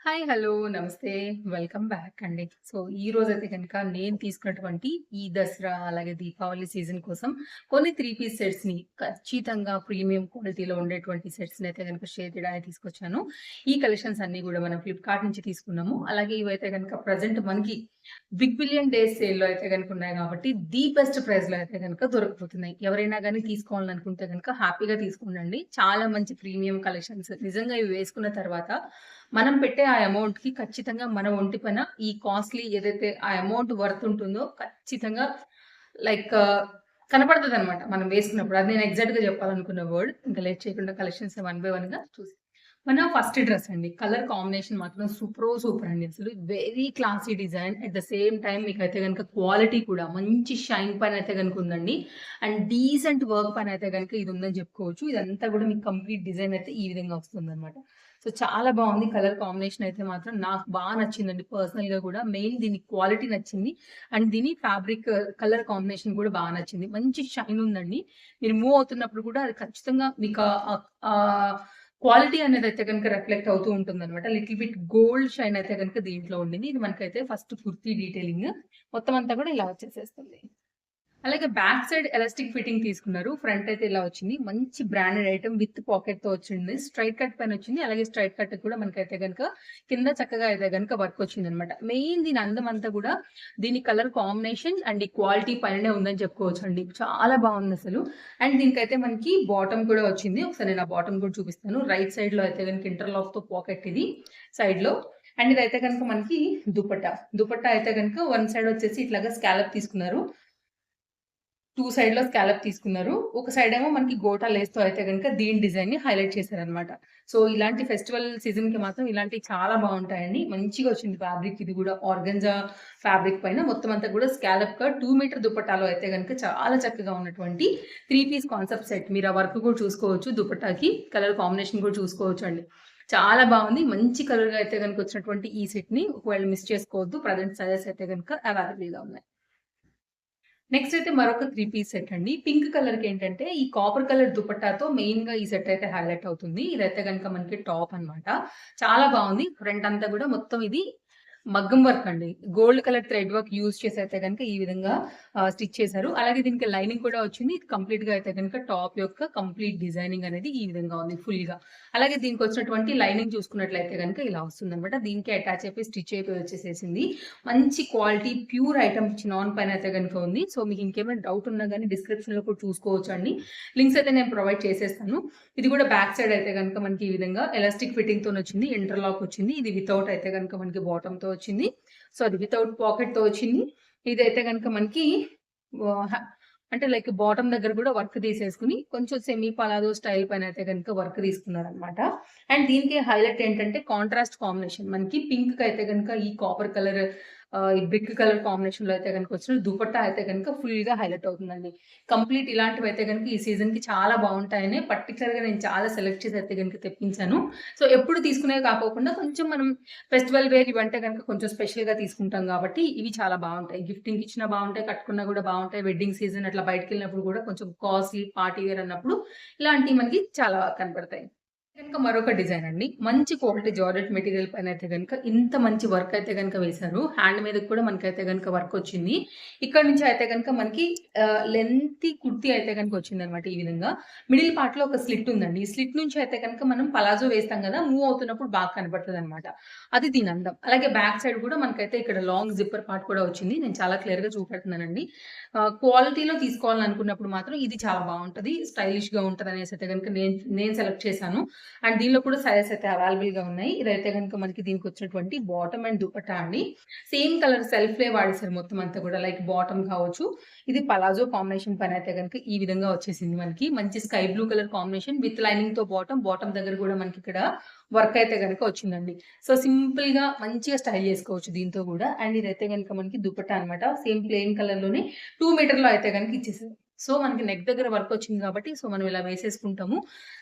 Hi. Hello. నమస్తే. Welcome back అండి. So, ఈరోజైతే గనక నేను తీసుకున్నటువంటి ఈ దసరా, అలాగే దీపావళి సీజన్ కోసం కొన్ని 3 పీస్ సెట్స్‌ని ఖచ్చితంగా ప్రీమియం క్వాలిటీలో ఉండేటువంటి సెట్స్‌నయితే గనక షేర్ చేయడానికి తీసుకొచ్చాను. ఈ కలెక్షన్స్ అన్నీ గూడా మనం ఫ్లిప్‌కార్ట్ నుంచి తీసుకున్నాము. అలాగే ఇవైతే గనక ప్రెజెంట్ మనకి బిగ్ బిలియన్ డేస్ సేల్‌లో అయితే గనుక ఉన్నాయి గాబట్టి, ది బెస్ట్ ప్రైస్‌లో అయితే గనక దొరకబోతున్నాయి. ఎవరైనా గాని తీసుకోవాలనుకుంటే గనక హ్యాపీగా తీసుకోండండి. చాలా మంచి ప్రీమియం కలెక్షన్స్. నిజంగా ఇవి వేసుకున్న తర్వాత మనం పెట్టే ఆ అమౌంట్‌కి ఖచ్చితంగా మన ఒంటి పైన ఈ కాస్ట్‌లీ ఏదైతే ఆ అమౌంట్ వర్త్ ఉంటుందో ఖచ్చితంగా లైక్ కనపడతదనమాట మనం వేసుకున్నప్పుడు. అది నేను ఎగ్జాక్ట్‌గా చెప్పాలనుకున్న వర్డ్. ఇంకా లేట్ చేయకుండా కలెక్షన్స్ వన్ బై వన్‌గా చూసేద్దాం. మన ఫస్ట్ డ్రెస్ అండి. కలర్ కాంబినేషన్ మాత్రం సూపర్ అండి అసలు. Very classy design. At the same time మీకైతే గనుక క్వాలిటీ కూడా మంచి షైన్ పైనయితే గనుక ఉందండి. అండ్ డీసెంట్ వర్క్ పైనయితే గనుక ఇది ఉందని చెప్పుకోవచ్చు. ఇదంతా కూడా మీకు కంప్లీట్ డిజైన్ అయితే ఈ విధంగా వస్తుందన్నమాట. సో, చాలా బావుంది. కలర్ కాంబినేషన్ అయితే మాత్రం నాకు నచ్చిందండి పర్సనల్‌గా కూడా. మెయిన్ దీని క్వాలిటీ నచ్చింది. అండ్ దీని ఫ్యాబ్రిక్ కలర్ కాంబినేషన్ కూడా నచ్చింది. మంచి షైన్ ఉందండి. మీరు మూవ్ అవుతున్నప్పుడు కూడా అది ఖచ్చితంగా మీకు క్వాలిటీ అనేదైతే గనుక రిఫ్లెక్ట్ అవుతూ ఉంటుందనమాట. లిటిల్ బిట్ గోల్డ్ షైన్ అయితే గనుక దీంట్లో ఉండింది. ఇది మనకైతే ఫస్ట్ కుర్తీ డీటెయిలింగ్. మొత్తం అంతా కూడా ఇలా వచ్చేసేస్తుంది. అలాగే బ్యాక్ సైడ్ ఎలాస్టిక్ ఫిట్టింగ్ తీసుకున్నారు. ఫ్రంట్ అయితే ఇలా వచ్చింది. మంచి బ్రాండెడ్ ఐటెమ్ విత్ పాకెట్‌తో వచ్చింది. స్ట్రెయిట్ కట్ పైన వచ్చింది. అలాగే స్ట్రెయిట్ కట్ కూడా మనకైతే గనుక కింద చక్కగా అయితే గనుక వర్క్ వచ్చిందనమాట. మెయిన్ దీని అందం అంతా కూడా దీని కలర్ కాంబినేషన్ అండ్ ఈ క్వాలిటీ పైననే ఉందని చెప్పుకోవచ్చండి. చాలా బావుందసలు. అండ్ దీనికైతే మనకి బాటమ్ కూడా వచ్చింది. ఒకసారి నేను ఆ బాటమ్ కూడా చూపిస్తాను. రైట్ సైడ్‌లో అయితే గనుక ఇంటర్‌లాక్‌తో పాకెట్ ఇది సైడ్‌లో. అండ్ ఇదైతే గనుక మనకి దుపట్టా. దుపట్టా అయితే గనుక వన్ సైడ్ వచ్చేసి ఇట్లాగా స్కాలప్ తీసుకున్నారు. 2 సైడ్‌లో స్కాలప్ తీసుకున్నారు. ఒక సైడ్ ఏమో మనకి గోటా లేస్‌తో అయితే గనుక దీని డిజైన్‌ని హైలైట్ చేశారనమాట. సో, ఇలాంటి ఫెస్టివల్ సీజన్‌కి మాత్రం ఇలాంటివి చాలా బావుంటాయండి. మంచిగా వచ్చింది ఫ్యాబ్రిక్ ఇది గూడా ఆర్గన్జా ఫ్యాబ్రిక్ పైన మొత్తం అంతా కూడా స్కాలప్‌గా 2 మీటర్ దుపట్టాలో అయితే గనుక చాలా చక్కగా ఉన్నటువంటి 3 పీస్ కాన్సెప్ట్ సెట్. మీరు ఆ వర్క్ కూడా చూసుకోవచ్చు దుపట్టాకి. కలర్ కాంబినేషన్ కూడా చూసుకోవచ్చండి. చాలా బావుంది. మంచి కలర్‌గా అయితే గనుక వచ్చినటువంటి ఈ సెట్‌ని ఒకవేళ మిస్ చేసుకోవద్దు. ప్రెజెంట్ సైజెస్ అయితే గనుక అవైలబుల్‌గా ఉన్నాయి. నెక్స్ట్ అయితే మరొక 3 పీస్ సెట్ అండి. పింక్ కలర్‌కేంటంటే ఈ కాపర్ కలర్ దుపట్టాతో మెయిన్‌గా ఈ సెట్ అయితే హైలైట్ అవుతుంది. ఇదైతే గనుక మనకి టాప్ అన్నమాట. చాలా బావుంది. ఫ్రంట్ అంతా కూడా మొత్తం ఇది మగ్గం వర్క్ అండి. Gold colour thread work use చేసి అయితే గనుక ఈ విధంగా స్టిచ్ చేశారు. అలాగే దీనికి లైనింగ్ కూడా వచ్చింది. ఇది కంప్లీట్‌గా అయితే గనుక టాప్ యొక్క కంప్లీట్ డిజైనింగ్ అనేది ఈ విధంగా ఉంది ఫుల్‌గా. అలాగే దీనికొచ్చినటువంటి లైనింగ్ చూసుకున్నట్లయితే గనుక ఇలా వస్తుందన్నమాట. దీనికి అటాచ్ అయిపోయి స్టిచ్ అయిపోయి వచ్చేసేసింది. మంచి క్వాలిటీ ప్యూర్ ఐటెమ్ చినాన్ పైన అయితే గనుక ఉంది. సో, మీకు ఇంకేమైనా డౌట్ ఉన్నా గాని డిస్క్రిప్షన్‌లో కూడా చూసుకోవచ్చండి. లింక్స్ అయితే నేను ప్రొవైడ్ చేసేస్తాను. ఇది కూడా బ్యాక్ సైడ్ అయితే గనుక మనకి ఈ విధంగా ఎలాస్టిక్ ఫిట్టింగ్‌తోనొచ్చింది. ఇంటర్‌లాక్ వచ్చింది. ఇది వితౌట్ అయితే గనుక మనకి బాటమ్‌తో వచ్చింది. సో, అది వితౌట్ పాకెట్‌తో వచ్చింది. ఇదైతే గనుక మనకి ఆహ్, అంటే లైక్ బాటమ్ దగ్గర కూడా వర్క్ తీసేసుకొని కొంచెం సెమీ పలాజో స్టైల్ పైన అయితే గనుక వర్క్ తీసుకున్నారనమాట. అండ్ దీనికి హైలైట్ ఏంటంటే కాంట్రాస్ట్ కాంబినేషన్. మనకి పింక్‌కయితే గనుక ఈ కాపర్ కలర్ ఈ బ్రిక్ కలర్ కాంబినేషన్‌లో అయితే గనుక వచ్చిన దుపట్టా అయితే గనుక ఫుల్‌గా హైలైట్ అవుతుందండి. కంప్లీట్ ఇలాంటివైతే గనుక ఈ సీజన్‌కి చాలా బావుంటాయని పర్టిక్యులర్‌గా నేను చాలా సెలెక్ట్ చేసి అయితే గనుక తెప్పించాను. సో, ఎప్పుడు తీసుకునేవి కాకోకుండా కొంచెం మనం ఫెస్టివల్ వేర్ ఇవంటే గనుక కొంచెం స్పెషల్‌గా తీసుకుంటాం గాబట్టి ఇవి చాలా బావుంటాయి. గిఫ్టింగ్‌కి ఇచ్చినా బావుంటాయి, కట్టుకున్నా గూడా బావుంటాయి. వెడ్డింగ్ సీజన్ అట్లా బయటికెళ్ళినప్పుడు గూడా కొంచెం కాస్ట్‌లీ పార్టీ వేర్ అన్నప్పుడు ఇలాంటివి మనకి చాలా కనపడతాయి. గనుక మరొక డిజైన్ అండి. మంచి క్వాలిటీ జార్జెట్ మెటీరియల్ పైనయితే గనుక ఇంత మంచి వర్క్ అయితే గనుక వేశారు. హ్యాండ్ మీదకి కూడా మనకైతే గనుక వర్క్ వచ్చింది. ఇక్కడి నుంచి అయితే గనుక మనకి లెంతీ కుర్తీ అయితే గనుక వచ్చిందనమాట ఈ విధంగా. మిడిల్ పార్ట్‌లో ఒక స్లిట్ ఉందండి. ఈ స్లిట్ నుంచి అయితే గనుక మనం పలాజో వేస్తాం గదా! మూవ్ అవుతున్నప్పుడు బాగా కనపడతదనమాట. అది దీని అందం. అలాగే బ్యాక్ సైడ్ కూడా మనకైతే ఇక్కడ లాంగ్ జిప్పర్ పార్ట్ కూడా వచ్చింది. నేను చాలా క్లియర్‌గా చూపెడుతున్నానండి. క్వాలిటీలో తీసుకోవాలనుకున్నప్పుడు మాత్రం ఇది చాలా బావుంటది. స్టైలిష్‌గా ఉంటదనేసి అయితే గనుక నేను సెలెక్ట్ చేశాను. అండ్ దీనిలో కూడా సైజెస్ అయితే అవైలబుల్‌గా ఉన్నాయి. ఇదైతే గనుక మనకి దీనికొచ్చినటువంటి బాటమ్ అండ్ దుపట్టా అండి. సేమ్ కలర్ సెల్ఫ్‌లే వాడేసారు మొత్తం అంతా కూడా. లైక్ బాటమ్ కావచ్చు. ఇది పలాజో కాంబినేషన్ పైనయితే గనుక ఈ విధంగా వచ్చేసింది మనకి. మంచి sky blue colour combination with లైనింగ్‌తో బాటమ్. బాటమ్ దగ్గర కూడా మనకిక్కడ వర్క్ అయితే గనుక వచ్చిందండి. సో, సింపుల్‌గా మంచిగా స్టైల్ చేసుకోవచ్చు దీంతో గూడా. అండ్ ఇదైతే గనుక మనకి దుపట్టా అన్నమాట. సేమ్ ప్లెయిన్ కలర్‌లోనే 2 మీటర్‌లో అయితే గనుక ఇచ్చేసారు. సో, మనకి నెక్ దగ్గర వర్క్ వచ్చింది కాబట్టి సో, మనం ఇలా వేసేసుకుంటాము.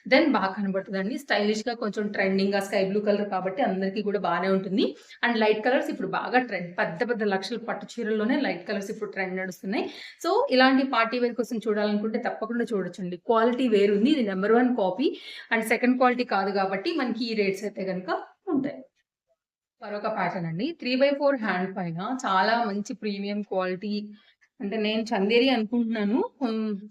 దెన్ బాగా కనబడుతదండి. స్టైలిష్‌గా కొంచెం ట్రెండింగ్‌గా స్కై బ్లూ కలర్ కాబట్టి అందరికి కూడా బానే ఉంటుంది. అండ్ లైట్ కలర్స్ ఇప్పుడు బాగా ట్రెండ్. పెద్ద పెద్ద లక్షల పట్టు చీరల్లోనే లైట్ కలర్స్ ఇప్పుడు ట్రెండ్ నడుస్తున్నాయి. సో, ఇలాంటి పార్టీ వేర్ కోసం చూడాలనుకుంటే తప్పకుండా చూడొచ్చండి. క్వాలిటీ వేరుంది. ఇది number 1 copy and second quality కాదు కాబట్టి మనకి ఈ రేట్స్ అయితే గనుక ఉంటాయి. మరొక ప్యాటర్న్ అండి. 3/4 హ్యాండ్ పైన చాలా మంచి ప్రీమియం క్వాలిటీ అంటే నేను చందేరి అనుకుంటున్నాను.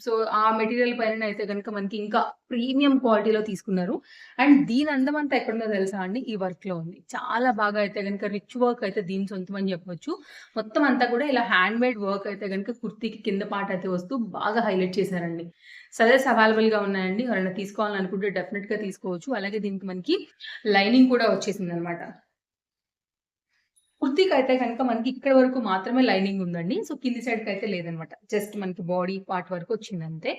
సో, ఆ మెటీరియల్ పైననైతే గనుక మనకి ఇంకా ప్రీమియం క్వాలిటీలో తీసుకున్నారు. అండ్ దీని అందమంతా ఎక్కడుందో తెలుసా అండి? ఈ వర్క్‌లో ఉంది. చాలా బాగా అయితే గనుక రిచ్ వర్క్ అయితే దీని సొంతమని చెప్పొచ్చు. మొత్తం అంతా కూడా ఇలా హ్యాండ్‌మేడ్ వర్క్ అయితే గనుక కుర్తీకి కింద పార్ట్ అయితే వస్తూ బాగా హైలైట్ చేశారండి. సైజెస్ అవైలబుల్‌గా ఉన్నాయండి. ఎవరైనా తీసుకోవాలనుకుంటే డెఫినిట్‌గా తీసుకోవచ్చు. అలాగే దీనికి మనకి లైనింగ్ కూడా వచ్చేసిందనమాట. కుర్తీకైతే గనక మనకి ఇక్కడి వరకు మాత్రమే లైనింగ్ ఉందండి. సో, కింది సైడ్‌కైతే లేదనమాట. జస్ట్ మనకి బాడీ పార్ట్ వరకు వచ్చిందంతే.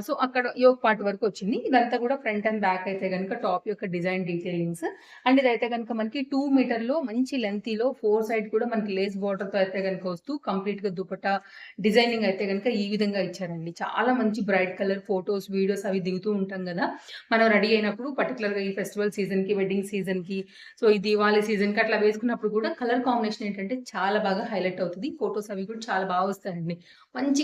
సో, అక్కడ యోక్ పార్ట్ వరకు వచ్చింది. ఇదంతా కూడా ఫ్రంట్ అండ్ బ్యాక్ అయితే గనక టాప్ యొక్క డిజైన్ డీటెయిలింగ్స్. అండ్ ఇదైతే గనక మనకి 2 మీటర్‌లో మంచి లెంతీలో 4 సైడ్ కూడా మనకి లేస్ బార్డర్‌తో అయితే గనక వస్తూ కంప్లీట్‌గా దుపట్టా డిజైనింగ్ అయితే గనక ఈ విధంగా ఇచ్చారండి. చాలా మంచి బ్రైట్ కలర్ ఫోటోస్, వీడియోస్ అవి దిగుతూ ఉంటాం గదా! మనం రెడీ అయినప్పుడు పర్టిక్యులర్‌గా ఈ ఫెస్టివల్ సీజన్‌కి, వెడ్డింగ్ సీజన్‌కి సో, ఈ దీవాళి సీజన్‌కి అట్లా వేసుకున్నప్పుడు కూడా కలర్ కాంబినేషన్ ఏంటంటే చాలా బాగా హైలైట్ అవుతది. ఫోటోస్ అవి కూడా చాలా బాగా వస్తాయండి. మంచి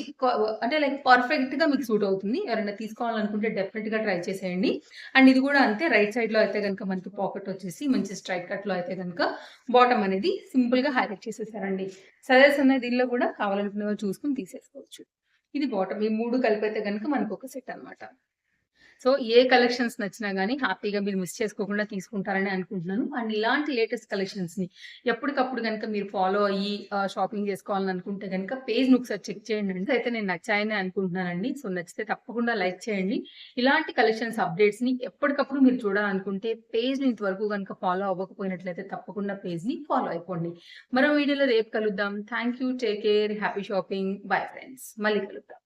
అంటే లైక్ పర్ఫెక్ట్‌గా మీకు సూట్ అవుతుంది. ఎవరైనా తీసుకోవాలనుకుంటే డెఫినిట్‌గా ట్రై చేసేయండి. అండ్ ఇది కూడా అంతే రైట్ సైడ్‌లో అయితే గనుక మనకి పాకెట్ వచ్చేసి మంచి స్ట్రైట్ కట్‌లో అయితే గనుక బాటమ్ అనేది సింపుల్‌గా హైలైట్ చేసేసారండి. సైజెస్ ఉన్నాయి దీనిలో కూడా కావాలనుకునే వాళ్ళు చూసుకొని తీసేసుకోవచ్చు. ఇది బాటమ్. ఈ 3 కలిపైతే గనుక మనకొక సెట్ అన్నమాట. సో, ఏ కలెక్షన్స్ నచ్చినా గాని హ్యాపీగా మీరు మిస్ చేసుకోకుండా తీసుకుంటారని అనుకుంటున్నాను. అండ్ ఇలాంటి లేటెస్ట్ కలెక్షన్స్‌ని ఎప్పటికప్పుడు గనుక మీరు ఫాలో అయ్యి షాపింగ్ చేసుకోవాలని అనుకుంటే గనుక పేజ్‌ని ఒకసారి చెక్ చేయండండి. అయితే నేను నచ్చాయనే అనుకుంటున్నానండి. సో, నచ్చితే తప్పకుండా లైక్ చేయండి. ఇలాంటి కలెక్షన్స్ అప్డేట్స్‌ని ఎప్పటికప్పుడు మీరు చూడాలనుకుంటే పేజ్‌ని ఇంతవరకు గనుక ఫాలో అవ్వకపోయినట్లయితే తప్పకుండా పేజ్‌ని ఫాలో అయిపోండి. మరో వీడియోలో రేపు కలుద్దాం. Thank you. Take care. Happy shopping. Bye friends. మళ్ళీ కలుద్దాం.